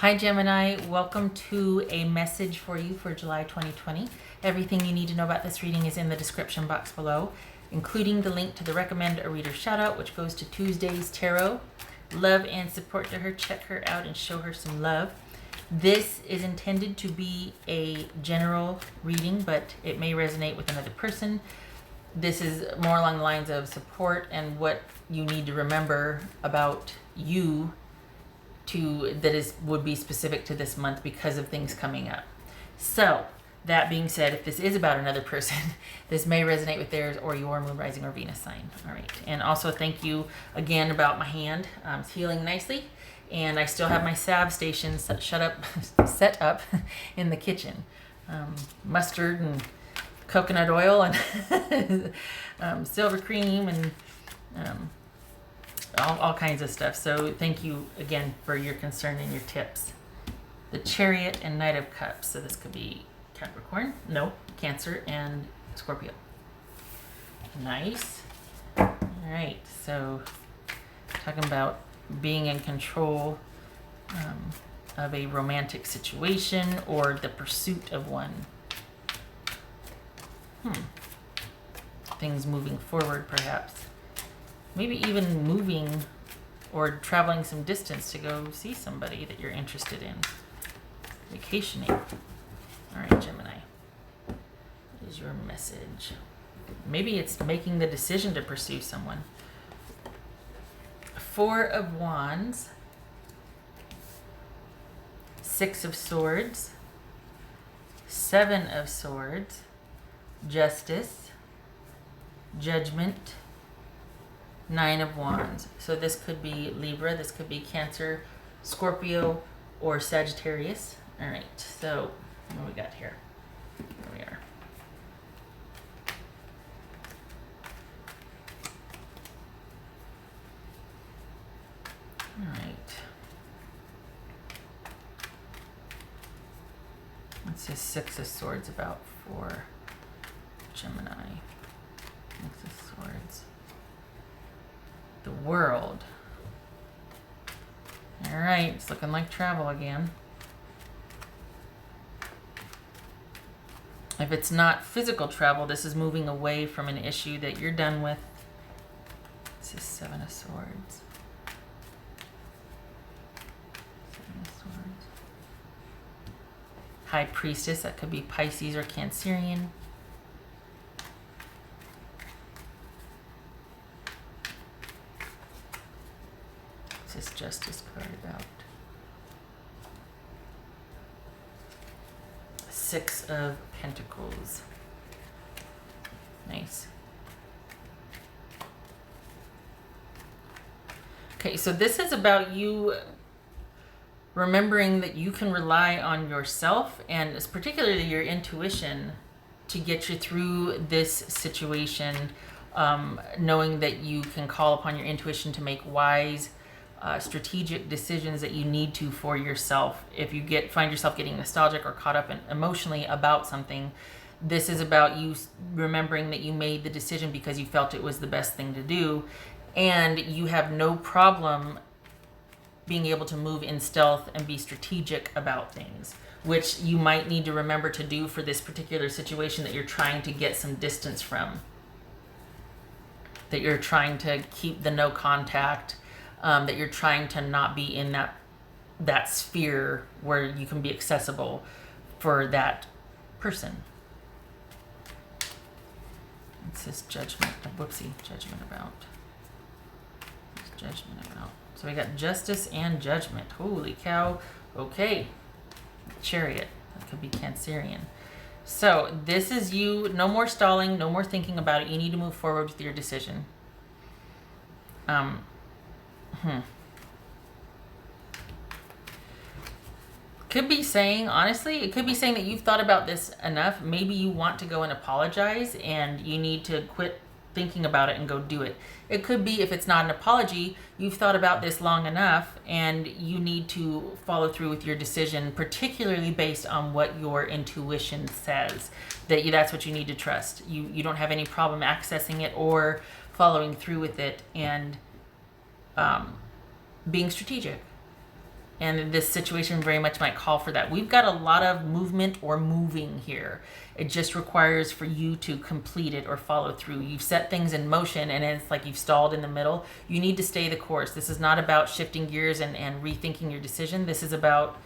Hi Gemini, welcome to a message for you for July 2020. Everything you need to know about this reading is in the description box below, including the link to the Recommend a Reader Shoutout, which goes to Tuesday's Tarot. Love and support to her. Check her out and show her some love. This is intended to be a general reading, but it may resonate with another person. This is more along the lines of support and what you need to remember about you would be specific to this month because of things coming up. So that being said, if this is about another person, this may resonate with theirs or your moon, rising, or Venus sign. All right. And also thank you again about my hand. It's healing nicely. And I still have my salve station set up in the kitchen. Mustard and coconut oil and silver cream and all kinds of stuff. So thank you again for your concern and your tips. The Chariot and Knight of Cups. So this could be Cancer and Scorpio. Nice. All right. So talking about being in control of a romantic situation or the pursuit of one. Things moving forward, perhaps. Maybe even moving or traveling some distance to go see somebody that you're interested in. Vacationing. All right, Gemini. What is your message? Maybe it's making the decision to pursue someone. Four of Wands. Six of Swords. Seven of Swords. Justice. Judgment. Nine of Wands. So this could be Libra, this could be Cancer, Scorpio, or Sagittarius. All right, so what do we got here? Here we are. All right. What's this Six of Swords about for Gemini? Six of Swords. The World. All right, it's looking like travel again. If it's not physical travel, this is moving away from an issue that you're done with. This is Seven of Swords. Seven of Swords. High Priestess, that could be Pisces or Cancerian. This Justice card about? Six of Pentacles. Nice. Okay, so this is about you remembering that you can rely on yourself and particularly your intuition to get you through this situation, knowing that you can call upon your intuition to make wise strategic decisions that you need to for yourself. If you find yourself getting nostalgic or caught up emotionally about something, this is about you remembering that you made the decision because you felt it was the best thing to do, and you have no problem being able to move in stealth and be strategic about things, which you might need to remember to do for this particular situation that you're trying to get some distance from, that you're trying to keep the no contact, that you're trying to not be in that sphere where you can be accessible for that person. What's this Judgment about? What's Judgment about? So we got Justice and Judgment. Holy cow. Okay. Chariot. That could be Cancerian. So this is you. No more stalling. No more thinking about it. You need to move forward with your decision. Could be saying, honestly, it could be saying that you've thought about this enough. Maybe you want to go and apologize and you need to quit thinking about it and go do it. It could be, if it's not an apology, you've thought about this long enough and you need to follow through with your decision, particularly based on what your intuition says, that's what you need to trust. You don't have any problem accessing it or following through with it and being strategic. And this situation very much might call for that. We've got a lot of movement or moving here. It just requires for you to complete it or follow through. You've set things in motion and it's like you've stalled in the middle. You need to stay the course. This is not about shifting gears and rethinking your decision. This is about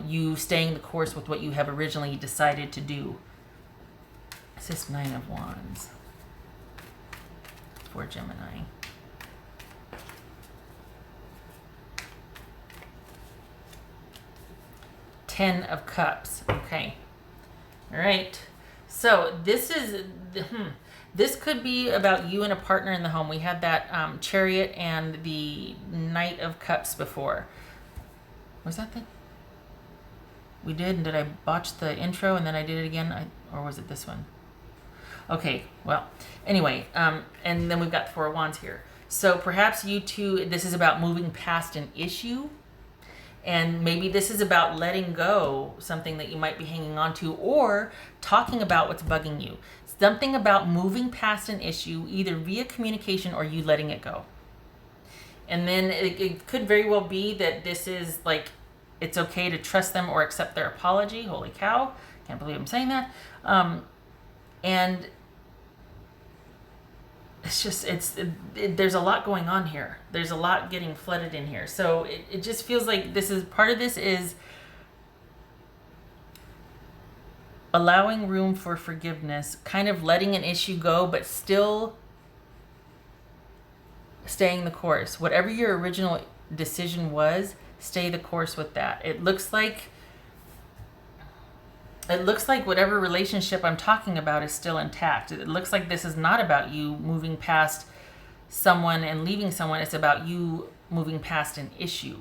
you staying the course with what you have originally decided to do. It's this 9 of Wands for Gemini. Ten of Cups. Okay. All right. So this is this could be about you and a partner in the home. We had that Chariot and the Knight of Cups before. Was that the? We did, and did I botch the intro and then I did it again? Or was it this one? Okay. Well, anyway, and then we've got the Four of Wands here. So perhaps you two. This is about moving past an issue. And maybe this is about letting go something that you might be hanging on to, or talking about what's bugging you. Something about moving past an issue, either via communication or you letting it go. And then it could very well be that this is like, it's okay to trust them or accept their apology. Holy cow. Can't believe I'm saying that. And it's just, there's a lot going on here. There's a lot getting flooded in here. So it just feels like this is, part of this is allowing room for forgiveness, kind of letting an issue go, but still staying the course. Whatever your original decision was, stay the course with that. It looks like whatever relationship I'm talking about is still intact. It looks like this is not about you moving past someone and leaving someone. It's about you moving past an issue,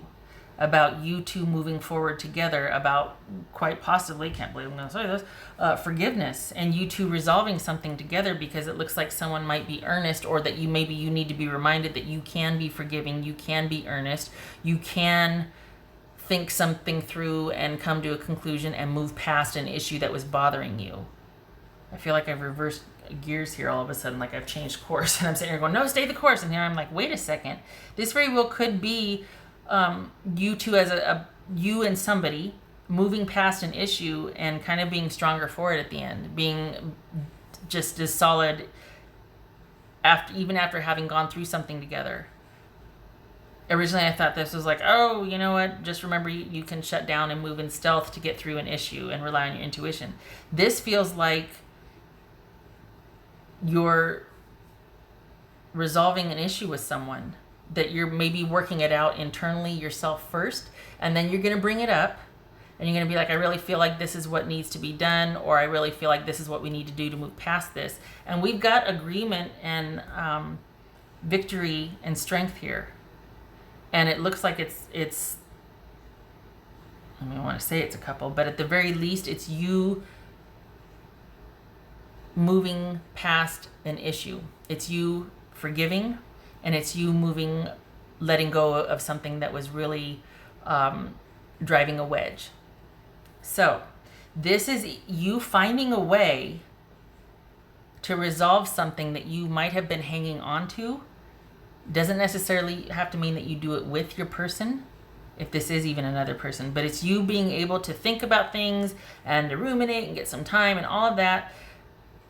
about you two moving forward together, about quite possibly, can't believe I'm going to say this, forgiveness, and you two resolving something together, because it looks like someone might be earnest, or that you need to be reminded that you can be forgiving, you can be earnest, you can think something through and come to a conclusion and move past an issue that was bothering you. I feel like I've reversed gears here all of a sudden, like I've changed course, and I'm sitting here going, no, stay the course. And here I'm like, wait a second. This very well could be you two as you and somebody moving past an issue and kind of being stronger for it at the end, being just as solid even after having gone through something together. Originally, I thought this was like, oh, you know what? Just remember, you can shut down and move in stealth to get through an issue and rely on your intuition. This feels like you're resolving an issue with someone, that you're maybe working it out internally yourself first, and then you're going to bring it up, and you're going to be like, I really feel like this is what needs to be done, or I really feel like this is what we need to do to move past this. And we've got agreement and victory and strength here. And it looks like it's I mean, I want to say it's a couple, but at the very least, it's you moving past an issue. It's you forgiving, and it's you letting go of something that was really driving a wedge. So this is you finding a way to resolve something that you might have been hanging on to. Doesn't necessarily have to mean that you do it with your person, if this is even another person, but it's you being able to think about things and to ruminate and get some time and all of that.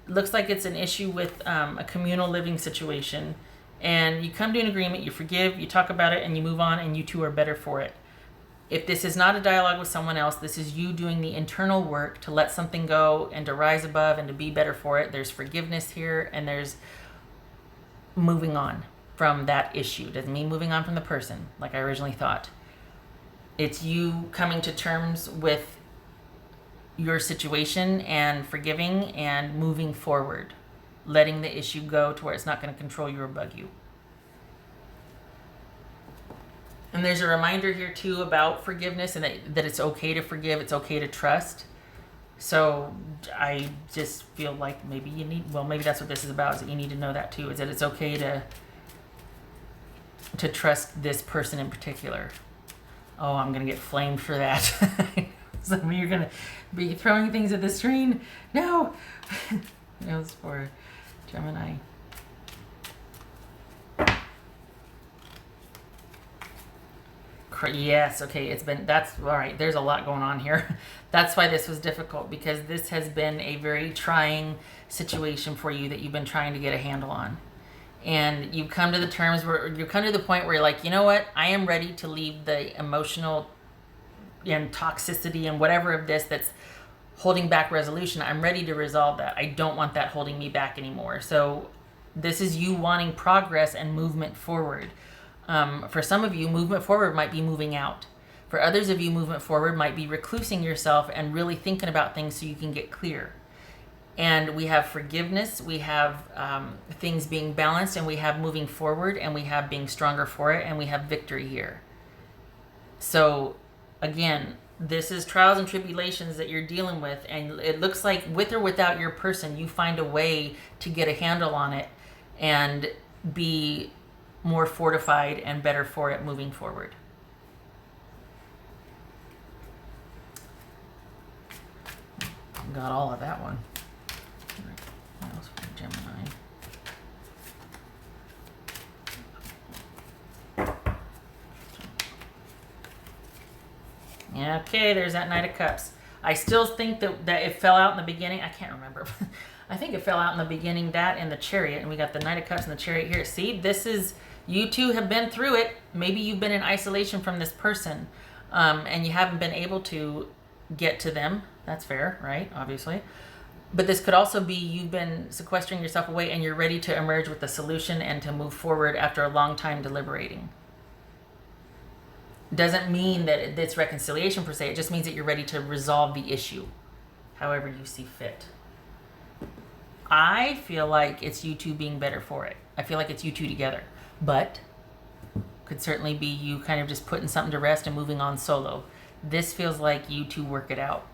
Looks like it's an issue with a communal living situation, and you come to an agreement, you forgive, you talk about it, and you move on, and you two are better for it. If this is not a dialogue with someone else, this is you doing the internal work to let something go and to rise above and to be better for it. There's forgiveness here, and there's moving on from that issue. Doesn't mean moving on from the person like I originally thought. It's you coming to terms with your situation and forgiving and moving forward, letting the issue go to where it's not going to control you or bug you. And there's a reminder here too about forgiveness, and that it's okay to forgive, it's okay to trust. So I just feel like maybe maybe that's what this is about, is that you need to know that too, is that it's okay to trust this person in particular. Oh, I'm going to get flamed for that. Some of you are going to be throwing things at the screen. No! It was for Gemini. Yes, okay, that's all right. There's a lot going on here. That's why this was difficult, because this has been a very trying situation for you that you've been trying to get a handle on. And you've come to the terms where you come to the point where you're like, you know what? I am ready to leave the emotional and toxicity and whatever of this that's holding back resolution. I'm ready to resolve that. I don't want that holding me back anymore. So this is you wanting progress and movement forward. For some of you, movement forward might be moving out. For others of you, movement forward might be reclusing yourself and really thinking about things so you can get clear. And we have forgiveness, we have things being balanced, and we have moving forward, and we have being stronger for it, and we have victory here. So again, this is trials and tribulations that you're dealing with, and it looks like with or without your person, you find a way to get a handle on it and be more fortified and better for it moving forward. Got all of that one. What else for Gemini? Okay, there's that Knight of Cups. I still think that it fell out in the beginning. I can't remember. I think it fell out in the beginning, that and the Chariot, and we got the Knight of Cups and the Chariot here. See, this is, you two have been through it. Maybe you've been in isolation from this person, and you haven't been able to get to them. That's fair, right? Obviously. But this could also be you've been sequestering yourself away and you're ready to emerge with a solution and to move forward after a long time deliberating. Doesn't mean that it's reconciliation per se. It just means that you're ready to resolve the issue however you see fit. I feel like it's you two being better for it. I feel like it's you two together. But could certainly be you kind of just putting something to rest and moving on solo. This feels like you two work it out.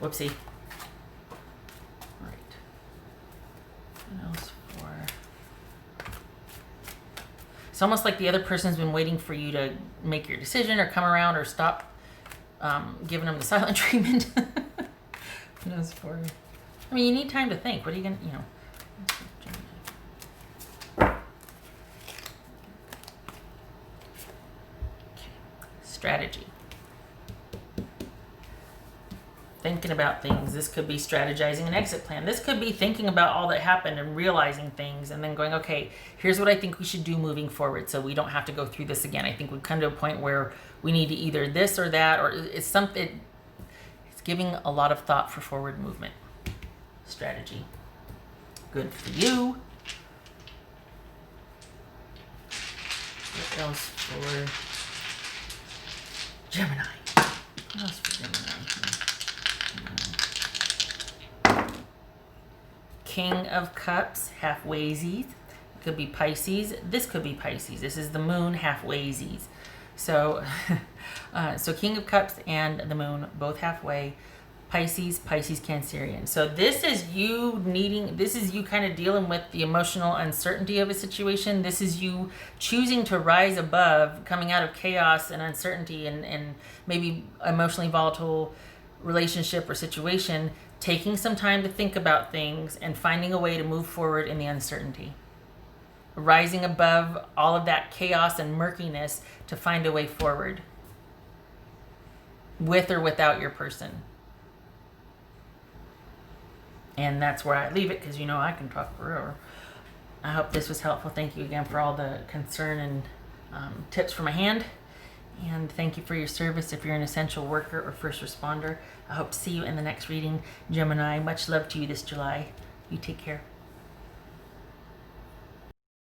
Whoopsie. Right. What else for? It's almost like the other person's been waiting for you to make your decision or come around or stop giving them the silent treatment. What else for? I mean, you need time to think. What are you going to, you know? Strategy. Thinking about things. This could be strategizing an exit plan. This could be thinking about all that happened and realizing things and then going, okay, here's what I think we should do moving forward so we don't have to go through this again. I think we've come to a point where we need to either this or that, or it's something. It's giving a lot of thought for forward movement. Strategy. Good for you. What else for Gemini? What else for Gemini? King of Cups, halfwaysies. Could be Pisces. This could be Pisces. This is the Moon, halfwaysies. So, so King of Cups and the Moon, both halfway. Pisces, Cancerian. So this is you kind of dealing with the emotional uncertainty of a situation. This is you choosing to rise above, coming out of chaos and uncertainty and maybe emotionally volatile relationship or situation, taking some time to think about things and finding a way to move forward in the uncertainty. Rising above all of that chaos and murkiness to find a way forward. With or without your person. And that's where I leave it, because you know I can talk forever. I hope this was helpful. Thank you again for all the concern and tips from my hand. And thank you for your service if you're an essential worker or first responder. I hope to see you in the next reading. Gemini, much love to you this July. You take care.